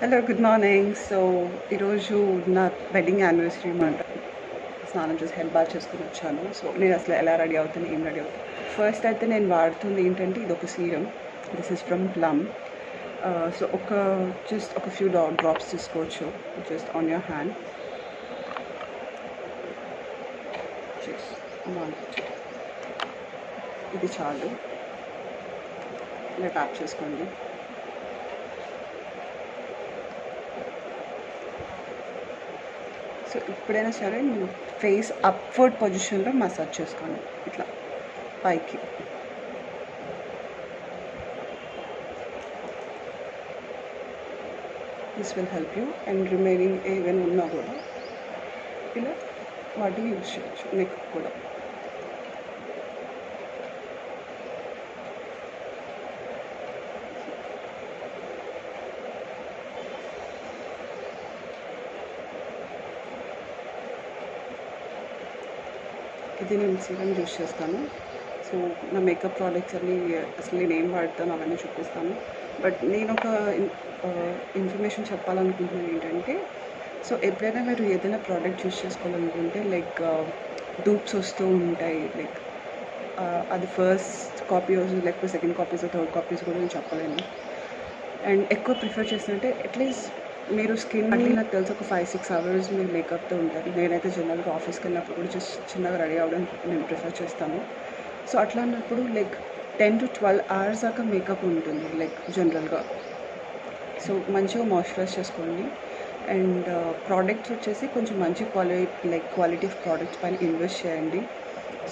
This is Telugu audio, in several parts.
Hello good morning. సో ఈరోజు నా వెడ్డింగ్ యానివర్సరీ మాట. స్నానం చేసి హెడ్ బాత్ చేసుకుని వచ్చాను. సో నేను అసలు ఎలా రెడీ అవుతాను, ఏం రెడీ అవుతాను. ఫస్ట్ అయితే నేను వాడుతుంది ఏంటంటే ఇది ఒక serum. This is from plum. So just ఒక ఫ్యూ డ్రాప్స్ తీసుకోవచ్చు జస్ట్ ఆన్ యువర్ హ్యాండ్. ఇది చాలు, ఇలా ట్యాప్ చేసుకోండి. సో ఎప్పుడైనా సరే మీరు ఫేస్ అప్వర్డ్ పొజిషన్లో మసాజ్ చేసుకోండి, ఇట్లా పైకి. This will help you. And remaining ఏవైనా ఉన్నా కూడా ఇలా వాటిని యూజ్ చేయొచ్చు, నెక్ కూడా. ఇది నేను సీరం యూజ్ చేస్తాను. సో నా మేకప్ ప్రోడక్ట్స్ అన్నీ అసలు నేను ఏం వాడతాను అవన్నీ చూపిస్తాను. బట్ నేను ఒక ఇన్ఫర్మేషన్ చెప్పాలనుకుంటున్నాను ఏంటంటే, సో ఎప్పుడైనా మీరు ఏదైనా ప్రోడక్ట్ యూజ్ చేసుకోవాలనుకుంటే లైక్ డూప్స్ వస్తూ ఉంటాయి. లైక్ అది ఫస్ట్ కాపీ లేకపోతే సెకండ్ కాపీస్ థర్డ్ కాపీస్ కూడా నేను చెప్పలేను. అండ్ ఎక్కువ ప్రిఫర్ చేస్తుంటే అట్లీస్ట్ మీరు స్కిన్ అంటే నాకు తెలిసి ఒక 5-6 అవర్స్ మీరు మేకప్తో ఉంటారు. నేనైతే జనరల్గా ఆఫీస్కి వెళ్ళినప్పుడు కూడా జస్ట్ చిన్నగా రెడీ అవ్వడం నేను ప్రిఫర్ చేస్తాను. సో అట్లా అన్నప్పుడు లైక్ 10 to 12 hours దాకా మేకప్ ఉంటుంది లైక్ జనరల్గా. సో మంచిగా మాయిశ్చరైజ్ చేసుకోండి. అండ్ ప్రోడక్ట్స్ వచ్చేసి కొంచెం మంచి క్వాలిటీ ఆఫ్ ప్రోడక్ట్స్ పైన ఇన్వెస్ట్ చేయండి.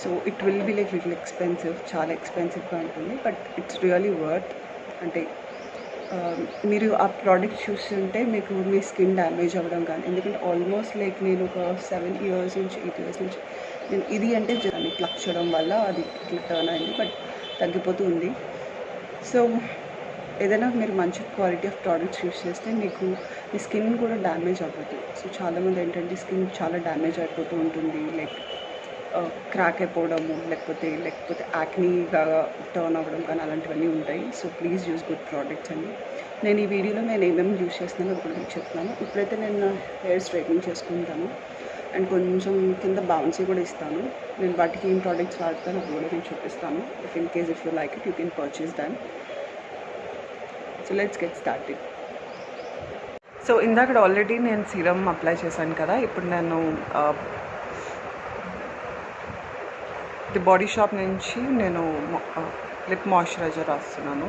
So it will be like little expensive, చాలా ఎక్స్పెన్సివ్గా ఉంటుంది, బట్ ఇట్స్ రియలీ వర్త్. అంటే మీరు ఆ ప్రోడక్ట్ చూస్తుంటే మీకు మీ స్కిన్ డ్యామేజ్ అవ్వడం కానీ, ఎందుకంటే ఆల్మోస్ట్ లైక్ నేను ఒక 7 years నుంచి 8 years నుంచి నేను ఇది అంటే ప్లక్ చేయడం వల్ల అది ఇట్లా టర్న్ అయింది, బట్ తగ్గిపోతూ ఉంది. సో ఏదైనా మీరు మంచి క్వాలిటీ ఆఫ్ ప్రోడక్ట్స్ యూస్ చేస్తే మీకు మీ స్కిన్ కూడా డ్యామేజ్ అవ్వదు. సో చాలామంది ఏంటంటే స్కిన్ చాలా డ్యామేజ్ అయిపోతూ ఉంటుంది, లైక్ క్రాక్ అయిపోవడము లేకపోతే యాక్నీగా టర్న్ అవ్వడం కానీ అలాంటివన్నీ ఉంటాయి. So please use good products అండి. నేను ఈ వీడియోలో నేను ఏమేమి యూస్ చేస్తున్నానో ఇప్పుడు మీకు చెప్తున్నాను. ఇప్పుడైతే నేను హెయిర్ స్ట్రైట్నింగ్ చేసుకుంటాను అండ్ కొంచెం కింద బౌన్సీ కూడా ఇస్తాను. నేను వాటికి ఏం ప్రోడక్ట్స్ వాడతాను అది కూడా నేను చూపిస్తాను. If you like it you can purchase than. So let's get started. So ఇందాక ఆల్రెడీ నేను సీరం అప్లై చేశాను కదా. ఇప్పుడు నేను ది బాడీ షాప్ నుంచి నేను లిప్ మాయిశ్చరైజర్ రాస్తున్నాను.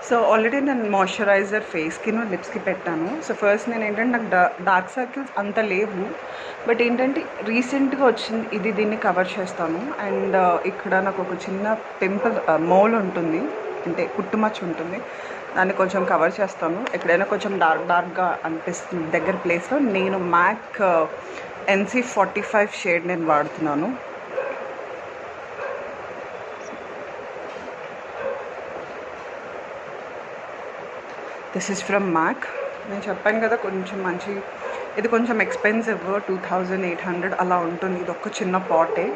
సో ఆల్రెడీ నేను మాయిశ్చరైజర్ ఫేస్కి లిప్స్కి పెట్టాను. సో ఫస్ట్ నేను ఏంటంటే నాకు డార్క్ సర్కిల్స్ అంత లేవు, బట్ ఏంటంటే రీసెంట్గా వచ్చింది ఇది, దీన్ని కవర్ చేస్తాను. అండ్ ఇక్కడ నాకు ఒక చిన్న పింపుల్ మోల్ ఉంటుంది, అంటే పుట్టుమచ్చ ఉంటుంది, దాన్ని కొంచెం కవర్ చేస్తాను. ఎక్కడైనా కొంచెం డార్క్గా అనిపిస్తుంది దగ్గర ప్లేస్లో నేను MAC NC45 షేడ్ నేను వాడుతున్నాను. This is from MAC. నేను చెప్పాను కదా కొంచెం ఇది కొంచెం ఎక్స్పెన్సివ్, 2800 అలా ఉంటుంది. ఇది ఒక చిన్న పాటే.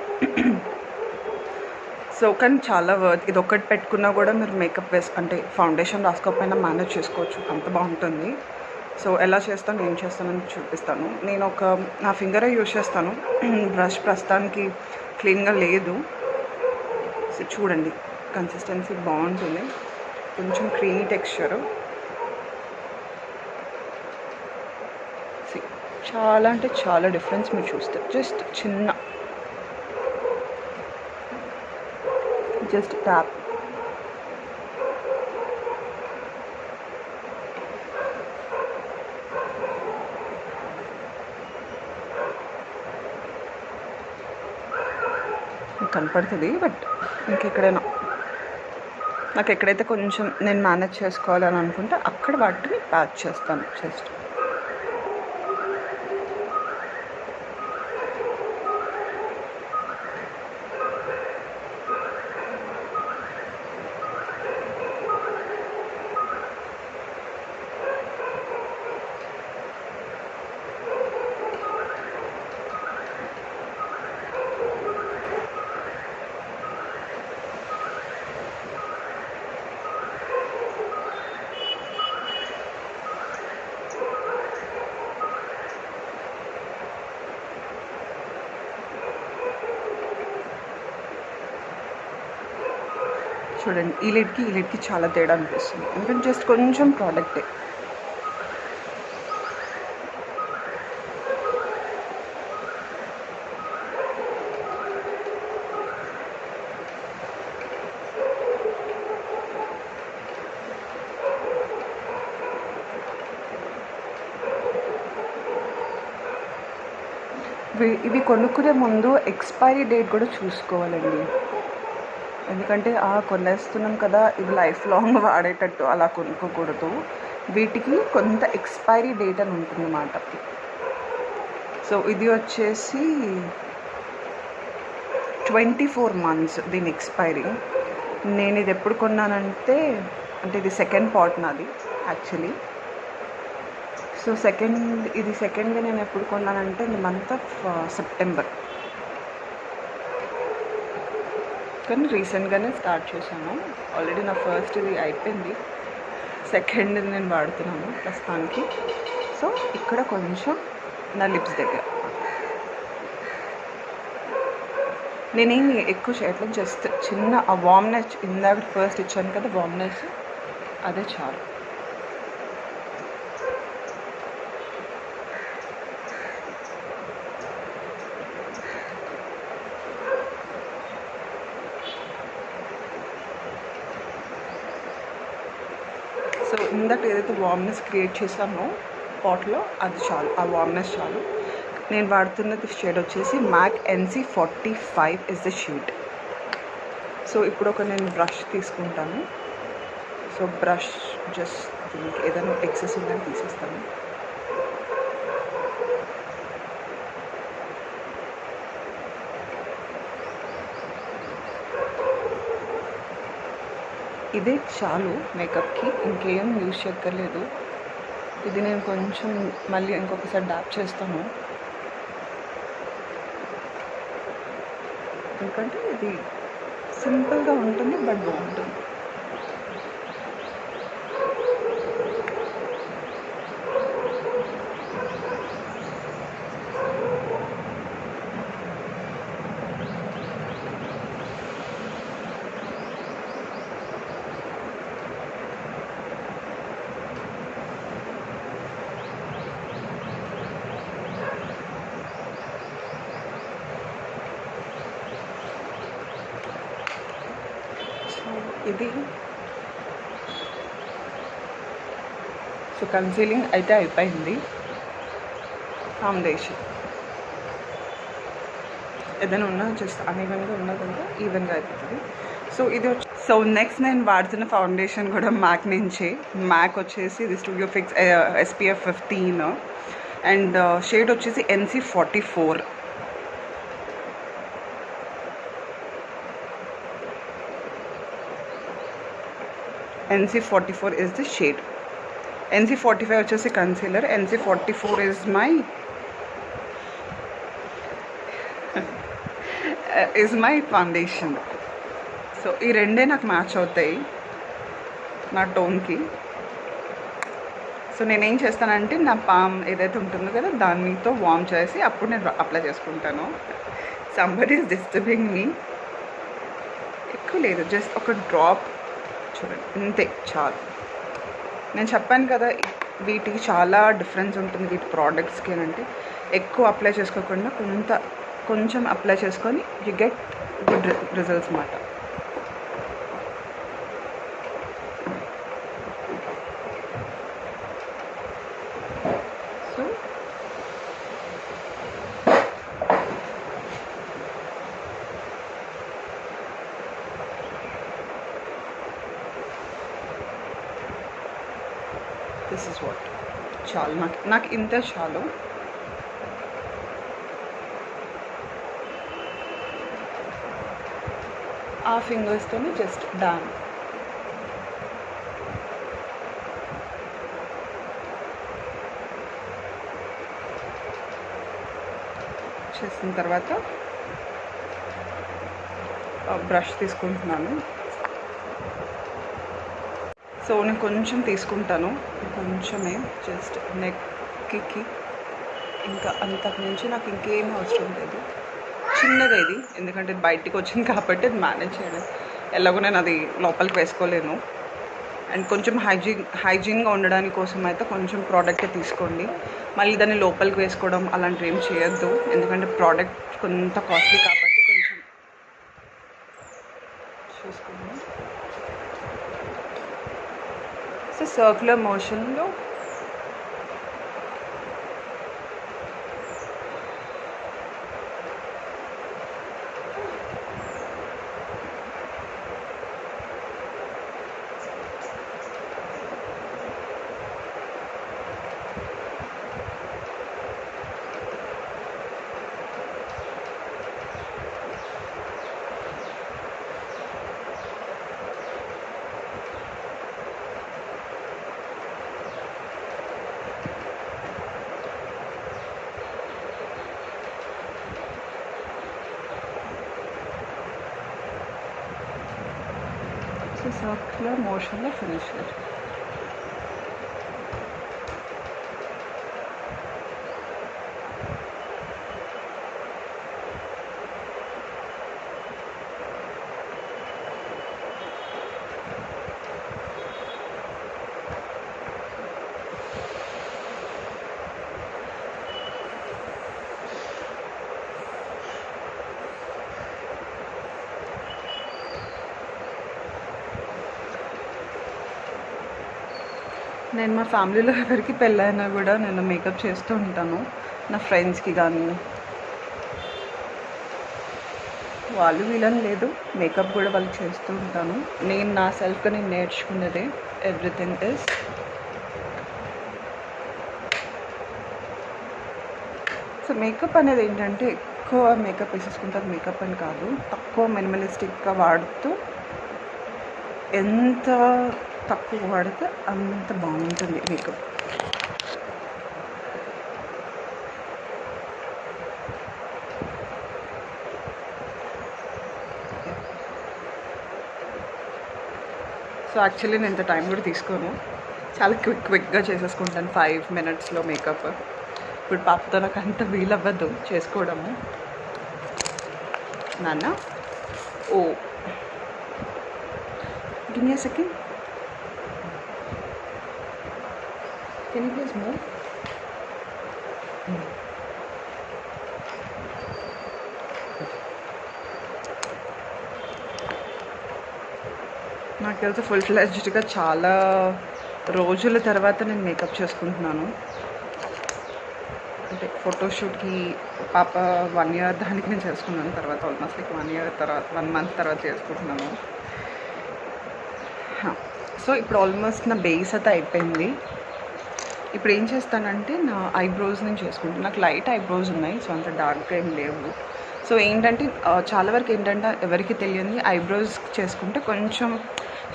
సో కానీ చాలా వర్త్. ఇది ఒక్కటి పెట్టుకున్నా కూడా మీరు మేకప్ అంటే ఫౌండేషన్ రాసుకోకపోయినా మేనేజ్ చేసుకోవచ్చు, అంత బాగుంటుంది. సో ఎలా చేస్తాను, ఏం చేస్తానని చూపిస్తాను. నేను నా ఫింగరే యూజ్ చేస్తాను. బ్రష్ ప్రస్తుతానికి క్లీన్గా లేదు. సో చూడండి కన్సిస్టెన్సీ బాగుంటుంది, కొంచెం క్రీమీ టెక్స్చరు. చాలా అంటే చాలా డిఫరెన్స్ మీరు చూస్తే. Just tap. కనపడుతుంది, బట్ ఇంకెక్కడైనా నాకు ఎక్కడైతే కొంచెం నేను మేనేజ్ చేసుకోవాలని అనుకుంటే అక్కడ వాటిని ప్యాచ్ చేస్తాను జస్ట్. చూడండి, ఈ లిడ్కి చాలా తేడా అనిపిస్తుంది, ఎందుకంటే జస్ట్ కొంచెం ప్రోడక్టే. ఇవి కొనుక్కునే ముందు ఎక్స్పైరీ డేట్ కూడా చూసుకోవాలండి, ఎందుకంటే కొనేస్తున్నాం కదా ఇవి లైఫ్ లాంగ్ వాడేటట్టు అలా కొనుక్కోకూడదు. వీటికి కొంత ఎక్స్పైరీ డేట్ అని ఉంటుందన్నమాట. సో ఇది వచ్చేసి 24 months దీని ఎక్స్పైరీ. నేను ఇది ఎప్పుడు కొన్నానంటే, ఇది సెకండ్ పాట్ నాది యాక్చువల్లీ. సో సెకండ్గా నేను ఎప్పుడు కొన్నానంటే మంత్ ఆఫ్ సెప్టెంబర్, కానీ రీసెంట్గానే స్టార్ట్ చేశాను. ఆల్రెడీ నా ఫస్ట్ ఇది అయిపోయింది, సెకండ్ నేను వాడుతున్నాను ప్రస్తుతానికి. సో ఇక్కడ కొంచెం నా లిప్స్ దగ్గర నేనేమి ఎక్కువ చేయట్లేదు, జస్ట్ చిన్న ఆ వార్మ్నెస్ ఇందాక ఫస్ట్ ఇచ్చాను కదా వార్మ్నెస్, అదే చాలు. సో ఇందాక ఏదైతే వార్మ్నెస్ క్రియేట్ చేసామో పాట్లో అది చాలు, ఆ వార్మ్నెస్ చాలు. నేను వాడుతున్నది షేడ్ వచ్చేసి Mac NC45 is the shade. So ఇప్పుడు నేను బ్రష్ తీసుకుంటాను. సో బ్రష్ జస్ట్ దీనికి ఏదైనా ఎక్సెస్ ఉందని తీసేస్తాను. ఇదే చాలు మేకప్కి, ఇంకేం యూజ్ చేయక్కర్లేదు. ఇది నేను కొంచెం మళ్ళీ ఇంకొకసారి డాప్ చేస్తాను, ఎందుకంటే ఇది సింపుల్గా ఉంటుంది బట్ బాగుంటుంది. ఇది సో కన్సీలింగ్ అయితే అయిపోయింది. ఫౌండేషన్ ఏదైనా ఉన్నా జస్ట్ అనీవెన్గా ఉన్నదంటే ఈవెన్గా అయిపోతుంది. సో నెక్స్ట్ నేను వాడుతున్న ఫౌండేషన్ కూడా మ్యాక్ నుంచి. మ్యాక్ వచ్చేసి ఇది studio fix SPF 15 and shade వచ్చేసి NC44. NC44 is the shade. NC45 వచ్చేసి concealer, NC44 is my foundation. So ఈ రెండే నాకు మ్యాచ్ అవుతాయి నా టోన్కి. సో నేనేం చేస్తానంటే నా పామ్ ఏదైతే ఉంటుందో కదా దానితో వార్మ్ చేసి అప్పుడు నేను అప్లై చేసుకుంటాను. సంబడీ ఈజ్ డిస్టర్బింగ్ మీ. ఎక్కువ లేదు, జస్ట్ ఒక డ్రాప్ చూడండి, అంతే చాలు. నేను చెప్పాను కదా వీటికి చాలా డిఫరెన్స్ ఉంటుంది వీటి ప్రోడక్ట్స్కి అని. అంటే ఎక్కువ అప్లై చేసుకోకుండా కొంచెం అప్లై చేసుకొని యూ గెట్ గుడ్ రిజల్ట్స్ అన్నమాట. సో దిస్ ఇస్ వాట్ చాలు, నాకు ఇంత చాలు. ఆ ఫింగర్స్తోనే జస్ట్ డాన్ చేసిన తర్వాత బ్రష్ తీసుకుంటున్నాను. సో నేను కొంచెం తీసుకుంటాను, కొంచెమే, జస్ట్ నెక్కి. ఇంకా అంతకు మించి నాకు ఇంకేమీ అవసరం లేదు. చిన్నగా ఇది, ఎందుకంటే బయటికి వచ్చింది కాబట్టి అది మేనేజ్ చేయడం ఎలాగో నేను అది లోపలికి వేసుకోలేను. అండ్ కొంచెం హైజీన్గా ఉండడానికి కోసం అయితే కొంచెం ప్రోడక్ట్ తీసుకోండి. మళ్ళీ దాన్ని లోపలికి వేసుకోవడం అలాంటివి ఏం చేయొద్దు, ఎందుకంటే ప్రోడక్ట్ కొంత కాస్ట్లీ కాబట్టి కొంచెం చూసుకోండి. సో సర్క్యులర్ మోషన్లో సర్క్యులర్ మోషన్లో ఫినిష్ చేయాలి. నేను మా ఫ్యామిలీలో ఎవరికి పెళ్ళైనా కూడా నేను మేకప్ చేస్తూ ఉంటాను. నా ఫ్రెండ్స్కి కానీ వాళ్ళు వీళ్ళని లేదు, మేకప్ కూడా వాళ్ళకి చేస్తూ ఉంటాను. నేను నా సెల్ఫ్గా నేను నేర్చుకున్నదే ఎవ్రీథింగ్ ఇస్ సో మేకప్ అనేది ఏంటంటే ఎక్కువ మేకప్ వేసేసుకుంటారు మేకప్ అని కాదు, తక్కువ మినిమలిస్టిక్గా వాడుతూ ఎంత తక్కువ వాడితే అంత బాగుంటుంది మేకప్. సో యాక్చువల్లీ నేను ఇంత టైం కూడా తీసుకోను, చాలా క్విక్గా చేసేసుకుంటాను 5 minutesలో మేకప్. ఇప్పుడు పాపతో నాకు అంత వీలవ్వదు చేసుకోవడము. నాన్న ఓ give me a second. Can you please move? నాకు తెలిసి ఫుల్ ఫ్లెడ్జ్డ్గా చాలా రోజుల తర్వాత నేను మేకప్ చేసుకుంటున్నాను. అంటే ఫోటోషూట్కి పాప 1 year దానికి నేను చేసుకున్నాను, తర్వాత ఆల్మోస్ట్ లైక్ 1 year తర్వాత 1 month తర్వాత చేసుకుంటున్నాను. సో ఇప్పుడు ఆల్మోస్ట్ నా బేస్ అయితే అయిపోయింది. ఇప్పుడు ఏం చేస్తానంటే నా ఐబ్రోస్ నేను చేసుకుంటాను. నాకు లైట్ ఐబ్రోస్ ఉన్నాయి, సో అంత డార్క్గా ఏం లేవు. సో ఏంటంటే చాలా వరకు ఏంటంటే ఎవరికి తెలియని ఐబ్రోస్ చేసుకుంటే కొంచెం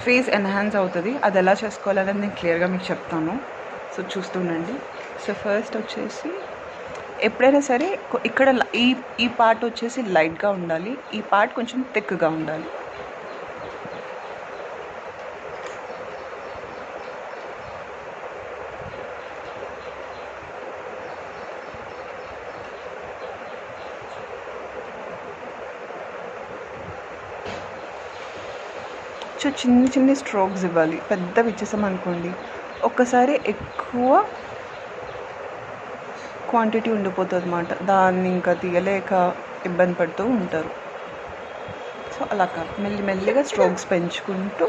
ఫేస్ ఎన్హాన్స్ అవుతుంది. అది ఎలా చేసుకోవాలనేది నేను క్లియర్గా మీకు చెప్తాను. సో చూస్తుండండి. సో ఫస్ట్ వచ్చేసి ఎప్పుడైనా సరే ఇక్కడ ఈ పార్ట్ వచ్చేసి లైట్గా ఉండాలి, ఈ పార్ట్ కొంచెం థిక్గా ఉండాలి. సో చిన్న చిన్న స్ట్రోక్స్ ఇవ్వాలి, పెద్దవి ఇచ్చేసాం అనుకోండి ఒక్కసారి ఎక్కువ క్వాంటిటీ ఉండిపోతుంది అన్నమాట, దాన్ని ఇంకా తీయలేక ఇబ్బంది పడుతూ ఉంటారు. సో అలా కాదు, మెల్లిమెల్లిగా స్ట్రోక్స్ పెంచుకుంటూ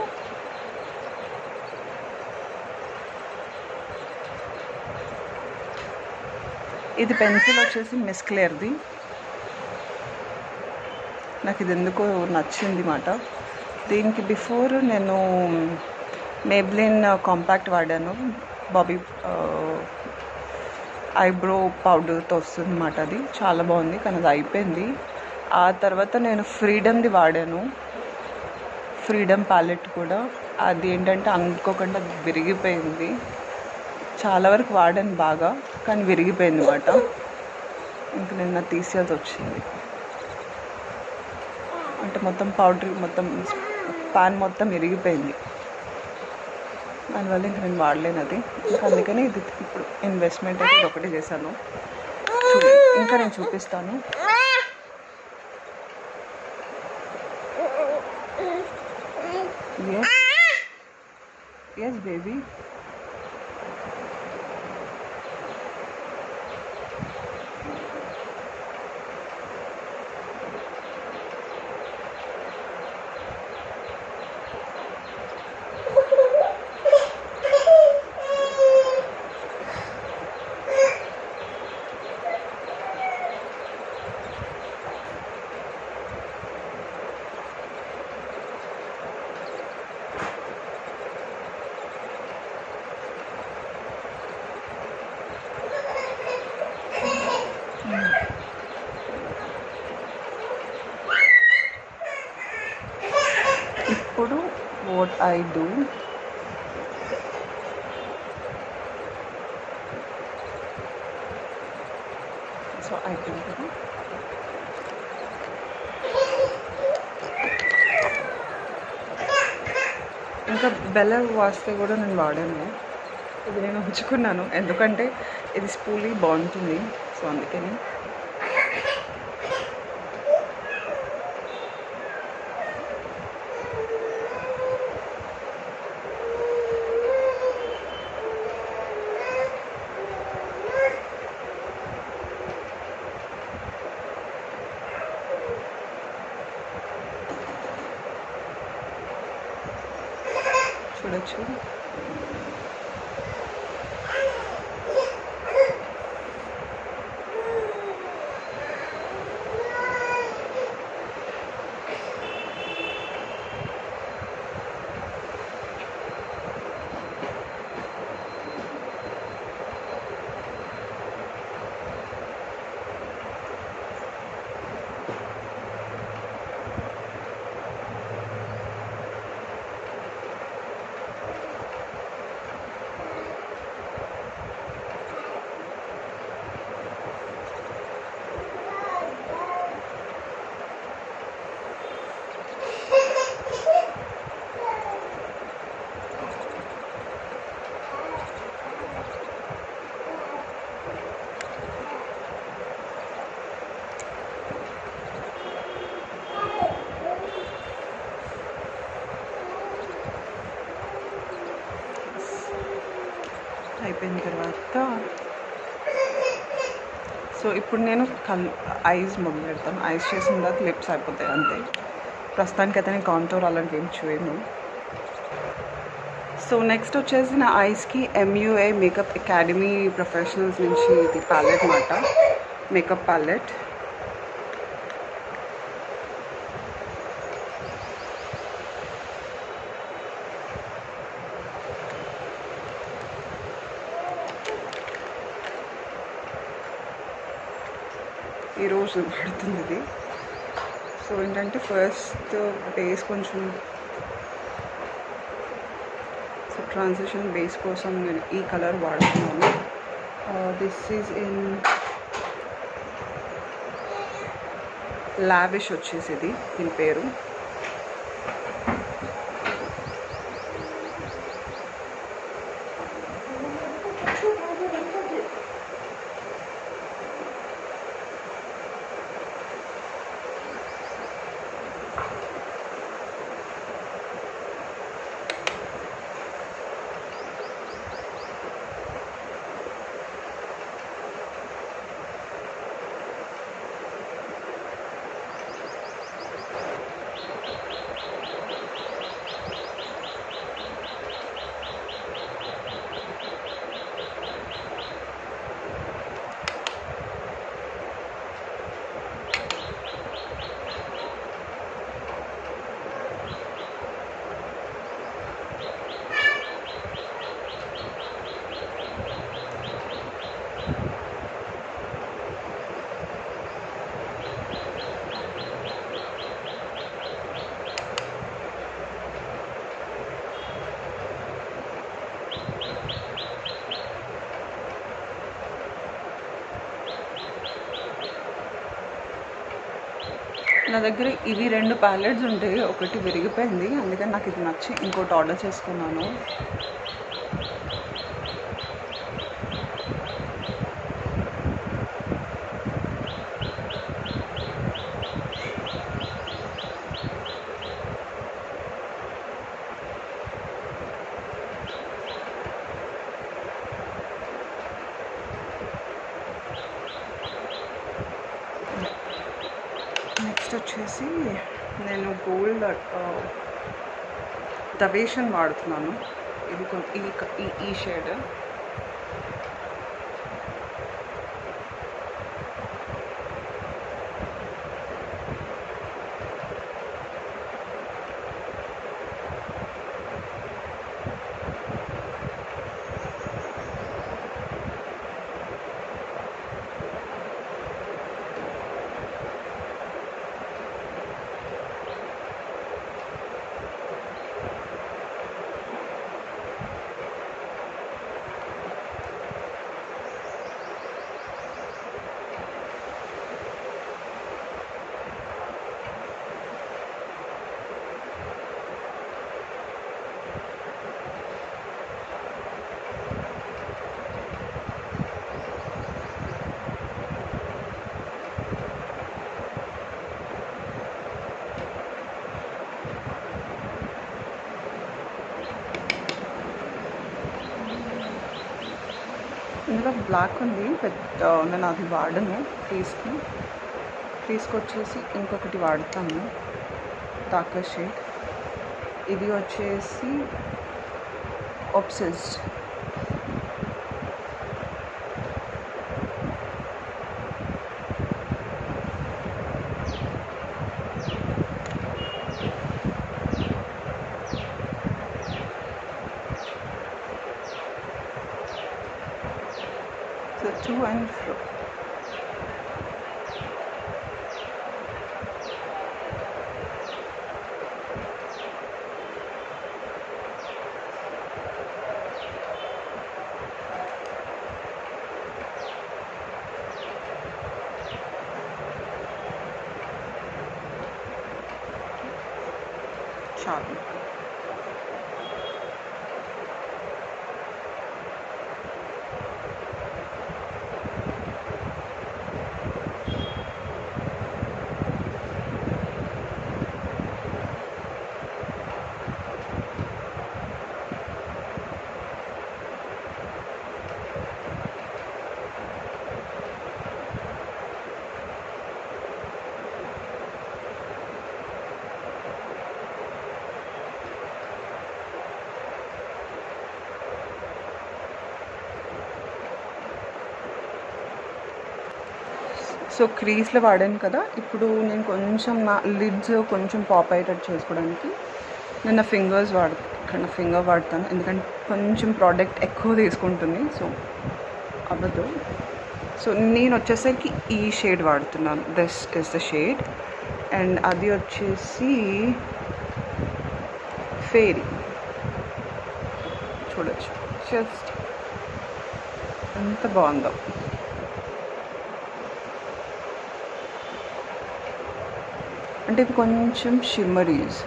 ఇది పెన్సిల్ వచ్చేసి మిస్ క్లియర్ది, నాకు ఇది ఎందుకో నచ్చింది మాట. దీనికి బిఫోర్ నేను మేబ్లిన్ కాంపాక్ట్ వాడాను, బాబీ ఐబ్రో పౌడర్తో వస్తుంది అన్నమాట. అది చాలా బాగుంది, కానీ అది అయిపోయింది. ఆ తర్వాత నేను ఫ్రీడమ్ది వాడాను, ఫ్రీడమ్ ప్యాలెట్ కూడా. అది ఏంటంటే అనుకోకుండా విరిగిపోయింది, చాలా వరకు వాడాను బాగా, కానీ విరిగిపోయింది అన్నమాట. ఇంక నేను అది తీసేయాల్సి వచ్చింది. అంటే మొత్తం పౌడర్ మొత్తం పాన్ మొత్తం విరిగిపోయింది, దానివల్ల ఇంక నేను వాడలేను అది. ఇంకా అందుకని ఇది ఇప్పుడు ఇన్వెస్ట్మెంట్ అయితే ఇది ఒకటి చేశాను. ఇంకా నేను చూపిస్తాను. Yes. Yes, baby. ఇప్పుడు వాట్ ఐ డూ, సో అయిపోయింది కదా. ఇంకా బెల్ల వాస్తే కూడా నేను వాడాను. ఇది నేను ఉంచుకున్నాను ఎందుకంటే ఇది స్పూలీ బాగుంటుంది, సో అందుకని. చూడొచ్చు అయిపోయిన తర్వాత సో ఇప్పుడు నేను ఐస్ మొదలు పెడతాను. ఐస్ చేసిన తర్వాత లిప్స్ అయిపోతాయి అంతే. ప్రస్తుతానికి అయితే నేను కాంటోర్ అలాంటివి ఏం చేయను. సో నెక్స్ట్ వచ్చేసి నా ఐస్కి MUA మేకప్ అకాడమీ ప్రొఫెషనల్స్ నుంచి ఇది ప్యాలెట్ మాట, మేకప్ ప్యాలెట్. ఈరోజు పడుతుంది ఇది. సో ఏంటంటే ఫస్ట్ బేస్ కొంచెం, సో ట్రాన్సిషన్ బేస్ కోసం నేను ఈ కలర్ వాడుతున్నాను. దిస్ ఈజ్ ఇన్ లావిష్ వచ్చేసి ఇది దీని పేరు. నా దగ్గర ఇవి 2 ప్యాలెట్స్ ఉంటాయి, ఒకటి విరిగిపోయింది, అందుకని నాకు ఇది నచ్చి ఇంకోటి ఆర్డర్ చేసుకున్నాను. వచ్చేసి నేను గోల్డ్ దవేషన్ వాడుతున్నాను. ఇది ఈ షేడ్. ఇందులో బ్లాక్ ఉంది, నేను అది వాడను. క్రీస్కి వచ్చేసి ఇంకొకటి వాడతాను, డార్కర్ షేడ్. ఇది వచ్చేసి obsessed. So to and fro. చాలు. సో క్రీస్లో వాడాను కదా. ఇప్పుడు నేను కొంచెం నా లిడ్స్ కొంచెం పాప్ అయ్యేటట్టు చేసుకోవడానికి నేను నా ఫింగర్ వాడతాను, ఎందుకంటే కొంచెం ప్రోడక్ట్ ఎక్కువ తీసుకుంటుంది, సో అవ్వదు. సో నేను వచ్చేసరికి ఈ షేడ్ వాడుతున్నాను. This is the shade. And అది వచ్చేసి ఫేరీ. చూడొచ్చు జస్ట్ ఎంత బాగుందో. అంటే ఇవి కొంచెం షిమ్మరీస్.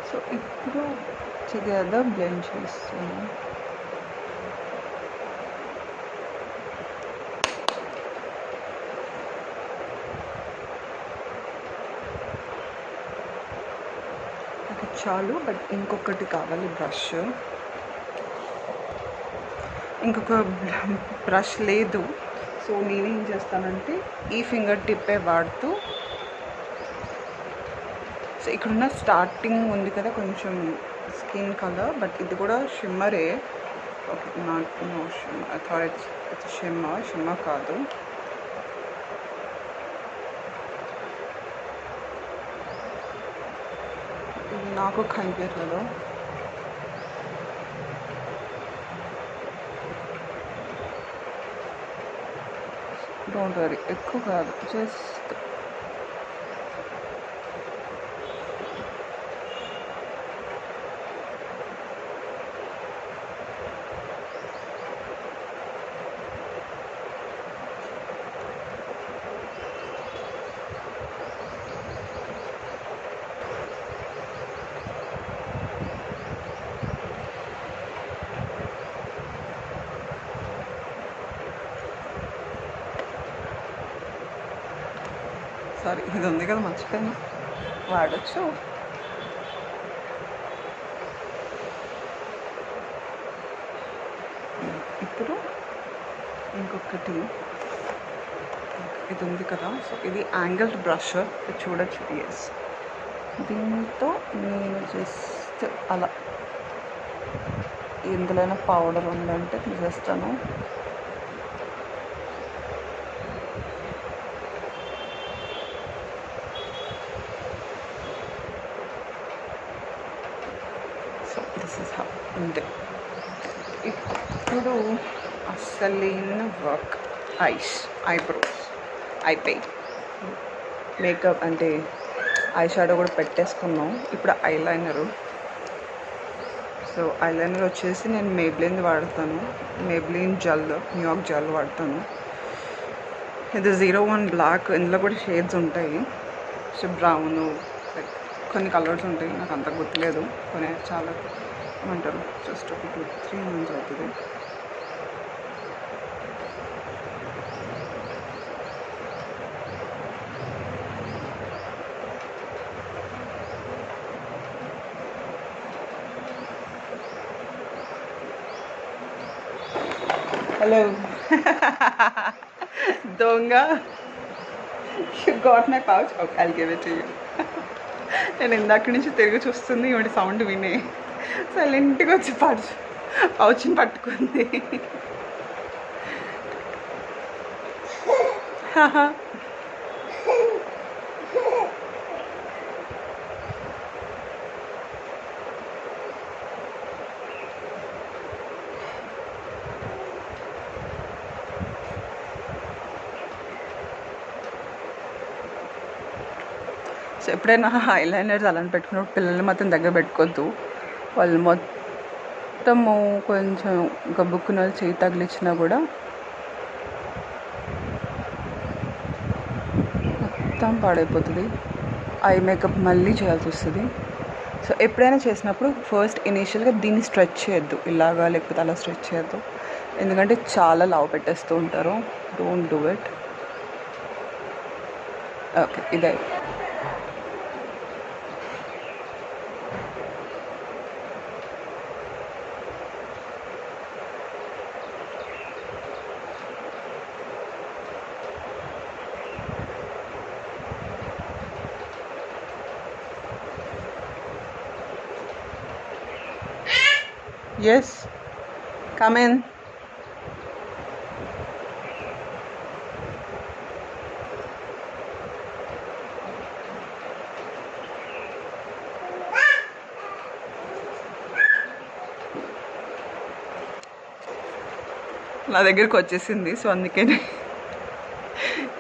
సో ఇప్పుడు టుగెదర్ బ్లెండ్ చేస్తాను. అది చాలు, బట్ ఇంకొకటి కావాలి బ్రష్. ఇంకొక బ్రష్ లేదు. సో నేనేం చేస్తానంటే ఈ ఫింగర్ టిప్పే వాడుతూ, సో ఇక్కడున్న స్టార్టింగ్ ఉంది కదా కొంచెం స్కిన్ కలర్, బట్ ఇది కూడా షిమ్మరే. Okay, not no shimmer. I thought it's shimmer కాదు. ఇది నాకు కనిపించలేదు. డోంట్ వరీ, ఎక్కువ కాదు, జస్ట్ సారీ, ఇది ఉంది కదా మర్చిపోయాను, వాడచ్చు. ఇప్పుడు ఇంకొకటి ఇది ఉంది కదా, సో ఇది యాంగిల్డ్ బ్రష్, ఇది చూడొచ్చు. ఎస్, దీంతో నేను జస్ట్ అలా ఎందులోనైనా పౌడర్ ఉందంటే తీసేస్తాను. సో దిస్ ఇస్ హౌ అంతే. ఇప్పుడు అసలైన వర్క్, ఐబ్రోస్ అయిపోయి మేకప్ అంటే ఐ షాడో కూడా పెట్టేసుకున్నాం. ఇప్పుడు ఐలైనరు. సో ఐలైనర్ వచ్చేసి నేను మేబ్లిన్ వాడతాను, మేబ్లిన్ జెల్, న్యూయార్క్ జెల్ వాడతాను. ఇది 01 బ్లాక్, ఇందులో కూడా షేడ్స్ ఉంటాయి. సో బ్రౌను, కొన్ని కలర్స్ ఉంటాయి, నాకు అంత గుర్తులేదు. కొన్ని చాలా ఏమంటారు, జస్ట్ ఒక 2-3 మంత్స్ అవుతుంది. హలో దొంగ, you got my pouch. Okay, I'll give it to you. నేను ఇందాక నుంచి తిరిగి చూస్తుంది, ఇవాటి సౌండ్ వినే సైలెంట్గా వచ్చి పౌచ్ని పట్టుకుంది. సో ఎప్పుడైనా ఐలైనర్స్ అలాంటి పెట్టుకున్నప్పుడు పిల్లల్ని మాత్రం దగ్గర పెట్టుకోవద్దు. వాళ్ళు మొత్తము కొంచెం గబ్బుక్కున చేయి తగిలిచ్చినా కూడా మొత్తం పాడైపోతుంది. ఐ మేకప్ మళ్ళీ చేయాల్సి వస్తుంది. సో ఎప్పుడైనా చేసినప్పుడు ఫస్ట్ ఇనీషియల్గా దీన్ని స్ట్రెచ్ చేయొద్దు, ఇలాగా లేకపోతే అలా స్ట్రెచ్ చేయొద్దు, ఎందుకంటే చాలా లావు పెట్టేస్తూ ఉంటారు. Don't do it. ఓకే, ఇదే. Yes, come in. నా దగ్గరికి వచ్చేసింది, సో అందుకే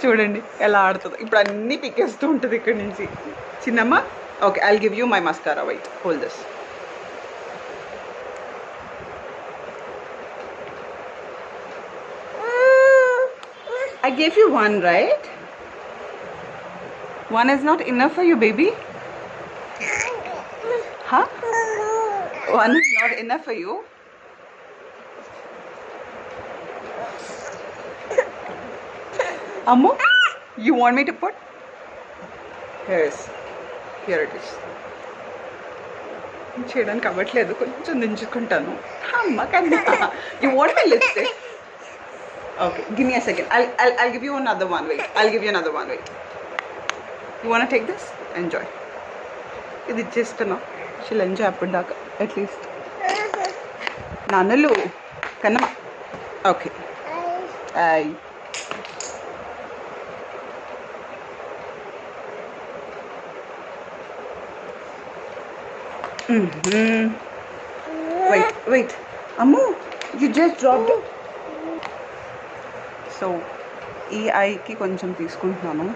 చూడండి ఎలా ఆడుతుందో. ఇప్పుడు అన్నీ పికేస్తూ ఉంటుంది ఇక్కడ నుంచి. చిన్నమ్మ, okay, I'll give you my mascara. Wait, hold this. I gave you one, right? One is not enough for you, baby? Huh? One is not enough for you? Ammu, you want me to put? Here it is. చేయడానికి అవ్వట్లేదు, కొంచెం దించుకుంటాను. అమ్మ కన్నా, you want my lipstick? Okay, give me a second. I'll give you another one. Wait. I'll give you another one. Wait. You wanna take this? Enjoy. This is just enough. She'll enjoy appudaaka at least. Nanalu, Kannama. Okay. Aye. Wait. Ammu, you just dropped it. So ఈ ఐకి కొంచెం తీసుకుంటున్నాను.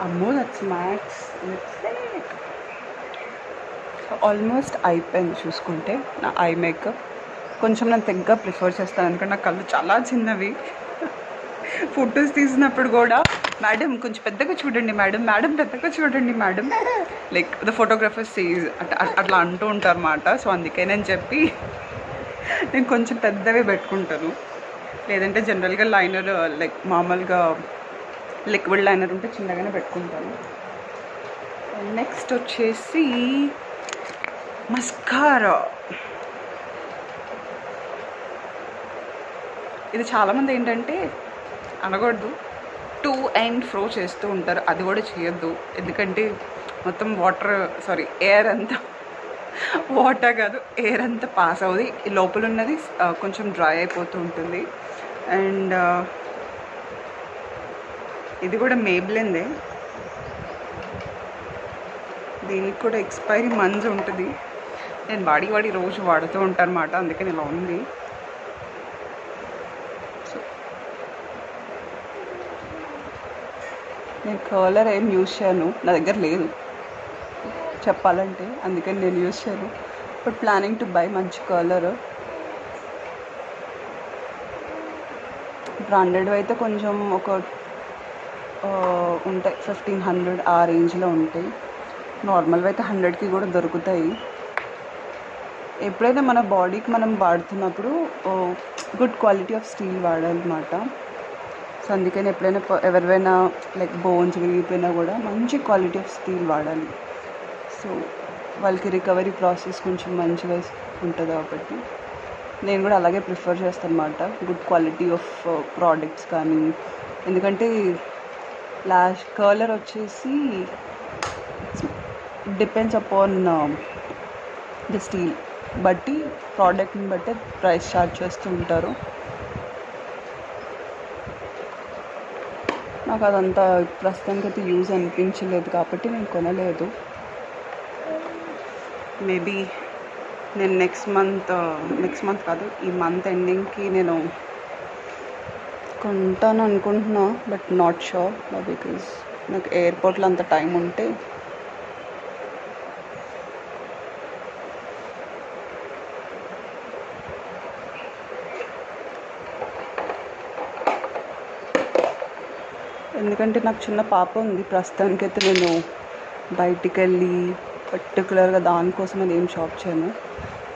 అమ్మో దట్స్ మ్యాక్స్ లిప్స్టిక్. ఆల్మోస్ట్ అయిపోయింది చూసుకుంటే నా ఐ మేకప్. కొంచెం నేను తెగ్గా ప్రిఫర్ చేస్తాను ఎందుకంటే నా కళ్ళు చాలా చిన్నవి. ఫొటోస్ తీసినప్పుడు కూడా మేడం కొంచెం పెద్దగా చూడండి మేడం, మేడం పెద్దగా చూడండి madam, like the photographer says అట్లా అంటూ ఉంటారు అన్నమాట. సో అందుకేనని చెప్పి నేను కొంచెం పెద్దవి పెట్టుకుంటాను. లేదంటే జనరల్గా లైనర్ లైక్ మామూలుగా లిక్విడ్ లైనర్ ఉంటే చిన్నగానే పెట్టుకుంటాను. నెక్స్ట్ వచ్చేసి మస్కారా. ఇది చాలామంది ఏంటంటే అనకూడదు, టు అండ్ ఫ్రో చేస్తూ ఉంటారు. అది కూడా చేయొద్దు, ఎందుకంటే మొత్తం ఎయిర్ అంతా వాటర్ కాదు ఎయిర్ అంతా పాస్ అవుతుంది. లోపల ఉన్నది కొంచెం డ్రై అయిపోతూ ఉంటుంది. అండ్ ఇది కూడా మేబ్లిన్దే. దీనికి కూడా ఎక్స్పైరీ మంత్స్ ఉంటుంది. నేను వాడి రోజు వాడుతూ ఉంటాను అన్నమాట, అందుకని ఇలా ఉంది. సో నేను కలర్ ఏం యూజ్ చేయను, నా దగ్గర లేదు చెప్పాలంటే, అందుకని నేను యూజ్ చేయను. బట్ ప్లానింగ్ టు బై మంచి కలర్. బ్రాండెడ్ అయితే కొంచెం ఒక ఉంటాయి 1500 ఆ రేంజ్లో ఉంటాయి. నార్మల్వి అయితే 100కి కూడా దొరుకుతాయి. ఎప్పుడైనా మన బాడీకి మనం వాడుతున్నప్పుడు గుడ్ క్వాలిటీ ఆఫ్ స్టీల్ వాడాలన్నమాట. సో అందుకని ఎప్పుడైనా ఎవరివైనా లైక్ బోన్స్ విరిగిపోయినా కూడా మంచి క్వాలిటీ ఆఫ్ స్టీల్ వాడాలి. సో వాళ్ళకి రికవరీ ప్రాసెస్ కొంచెం మంచిగా ఉంటుంది కాబట్టి నేను కూడా అలాగే ప్రిఫర్ చేస్తాను అన్నమాట, గుడ్ క్వాలిటీ ఆఫ్ ప్రోడక్ట్స్ కానీ. ఎందుకంటే కలర్ వచ్చేసి డిపెండ్స్ అపాన్ ద స్టీల్ బట్టి, ప్రోడక్ట్ని బట్టి ప్రైస్ ఛార్జ్ చేస్తూ ఉంటారు. నాకు అదంతా ప్రస్తుతానికి అయితే యూజ్ అనిపించలేదు కాబట్టి నేను కొనలేదు. మేబీ నేను నెక్స్ట్ మంత్ కాదు, ఈ మంత్ ఎండింగ్కి నేను కొంటాను అనుకుంటున్నా. బట్ నాట్ షూర్, బికాజ్ నాకు ఎయిర్పోర్ట్లో అంత టైం ఉంటే ఎందుకంటే నాకు చిన్న పాప ఉంది. ప్రస్తుతానికైతే నేను బయటికి వెళ్ళి పర్టికులర్గా దానికోసం అని ఏం షాప్ చేయను.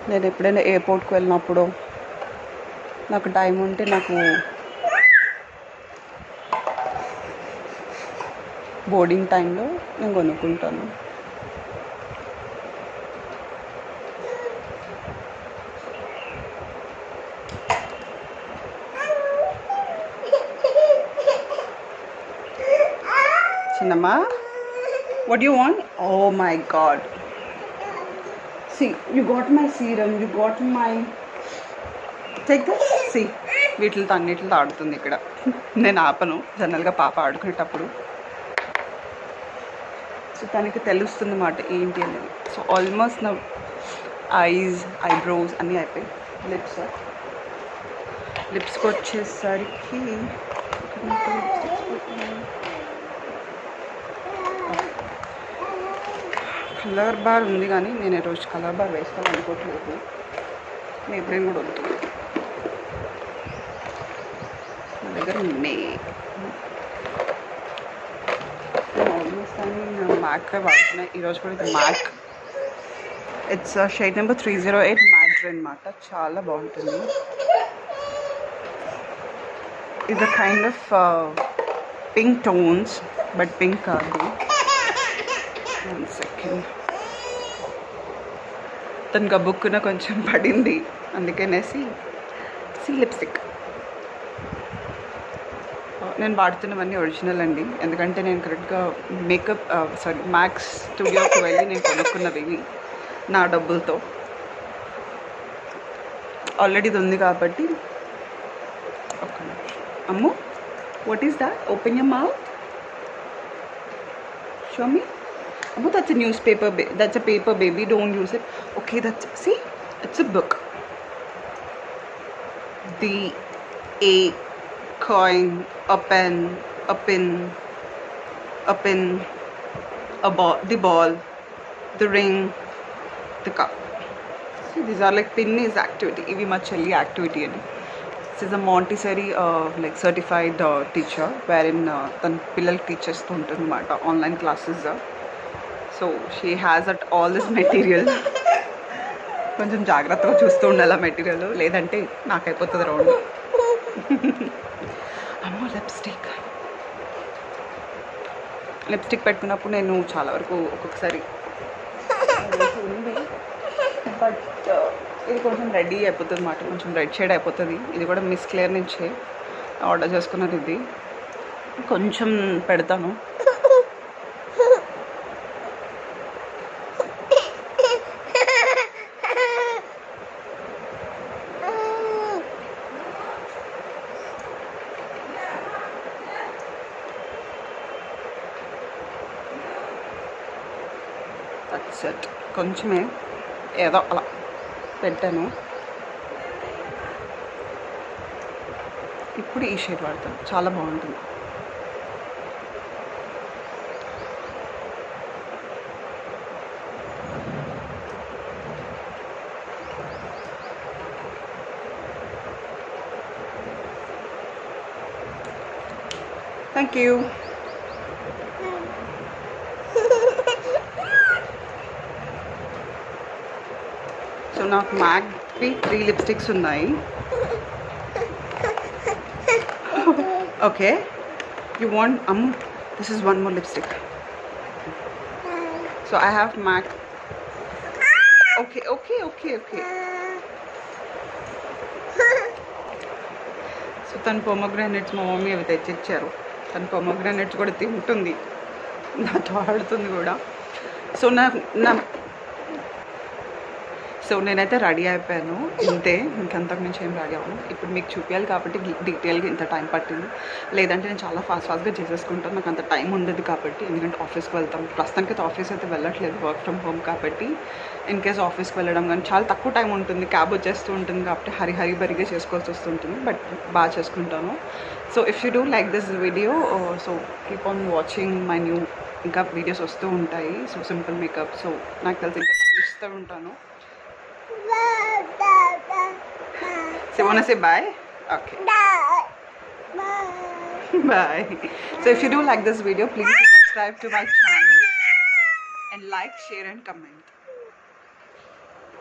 నేను ఎప్పుడైనా ఎయిర్పోర్ట్కి వెళ్ళినప్పుడు నాకు టైం ఉంటే నాకు బోర్డింగ్ టైంలో నేను కొనుక్కుంటాను. చిన్నమ్మా, what do you want? Oh my god, see, you got my serum, you got my, take this, see, వీటితో అన్నిటితో ఆడుతుంది ఇక్కడ. నేను ఆపను జనరల్గా పాప ఆడుకునేటప్పుడు. సో తనకి తెలుస్తుంది అన్నమాట ఏంటి అనేది. సో ఆల్మోస్ట్ నా ఐబ్రోస్ అన్నీ అయిపోయి. లిప్స్కి వచ్చేసరికి కలర్ బార్ ఉంది, కానీ నేను ఈరోజు కలర్ బార్ వేసుకోవాలనుకోవట్లేదు. నేను ఎప్పుడైనా కూడా వద్దు. దగ్గర ఉన్నాయి. ఆల్మోస్ట్ అన్ని మ్యాక్ వాడుతున్నాయి. ఈరోజు కూడా ఇది MAC, it's shade number 308 matte అనమాట. చాలా బాగుంటుంది. ఇది kind of pink tones, but pink కాదు. 1 సెకండ్. తనకు ఆ బుక్కున కొంచెం పడింది, అందుకనేసి లిప్స్టిక్. నేను వాడుతున్నవన్నీ ఒరిజినల్ అండి, ఎందుకంటే నేను కరెక్ట్గా మేకప్ మ్యాక్స్ స్టూడియోకి వెళ్ళి నేను కొనుక్కున్నవి నా డబ్బులతో. ఆల్రెడీ ఇది ఉంది కాబట్టి. ఒక్క నిమిషం. Ammu, what is that? Open your mouth. Show me. Ammu, that's a newspaper. That's a paper, baby. Don't use it. Okay, see, it's a book. A coin, a pen, a pin, a ball, the ball, the ring, the cup. See, these are like pin is activity. Ivi ma chelli activity ani. This is a Montessori like certified teacher, wherein tan pillal teachers to untundi mata online classes. So she has at all this material. కొంచెం జాగ్రత్తగా చూస్తూ ఉండాలి ఆ మెటీరియల్, లేదంటే నాకైపోతుంది రౌండ్. అమ్మో, లిప్స్టిక్ పెట్టుకున్నప్పుడు నేను చాలా వరకు ఒక్కొక్కసారి ఉంది, బట్ ఇది కొంచెం రెడీ అయిపోతుంది అన్నమాట. కొంచెం రెడ్ షేడ్ అయిపోతుంది. ఇది కూడా మిస్ క్లియర్ నుంచే ఆర్డర్ చేసుకున్నది. ఇది కొంచెం పెడతాను. సెట్ కొంచెమే ఏదో అలా పెట్టాను. ఇప్పుడు ఈ షేడ్ వాడతాను, చాలా బాగుంటుంది. Thank you. సో నాకు మ్యాక్వి 3 లిప్స్టిక్స్ ఉన్నాయి. Okay, you want Ammu, this is 1 more lipstick. So I have MAC. Okay okay okay okay. So తను పొమోగ్రానేట్స్ మా మమ్మీ అవి తెచ్చిచ్చారు. తను పొమోగ్రానేట్స్ కూడా తింటుంది, నాతో ఆడుతుంది కూడా. సో సో నేనైతే రెడీ అయిపోయాను, ఇంతే. ఇంకంతకు మించి ఏం రెడీ అవ్వను. ఇప్పుడు మీకు చూపించాలి కాబట్టి డీటెయిల్గా ఇంత టైం పట్టింది. లేదంటే నేను చాలా ఫాస్ట్గా చేసేసుకుంటాను, నాకు అంత టైం ఉండదు కాబట్టి. ఎందుకంటే ఆఫీస్కి వెళ్తాం. ప్రస్తుతానికి అయితే ఆఫీస్ అయితే వెళ్ళట్లేదు, వర్క్ ఫ్రమ్ హోమ్ కాబట్టి. ఇన్ కేస్ ఆఫీస్కి వెళ్ళడం కానీ చాలా తక్కువ టైం ఉంటుంది, క్యాబ్ వచ్చేస్తూ ఉంటుంది కాబట్టి హరి బరిగా చేసుకోవాల్సి వస్తుంటుంది. బట్ బాగా చేసుకుంటాను. So if you do like this video, so keep on watching my new, ఇంకా వీడియోస్ వస్తూ ఉంటాయి. సో సింపుల్ మేకప్, సో నాకు తెలిసి ఇంకా చూస్తూ ఉంటాను. So you want to say bye? Okay. Bye. So if you do like this video, please subscribe to my channel and like, share and comment.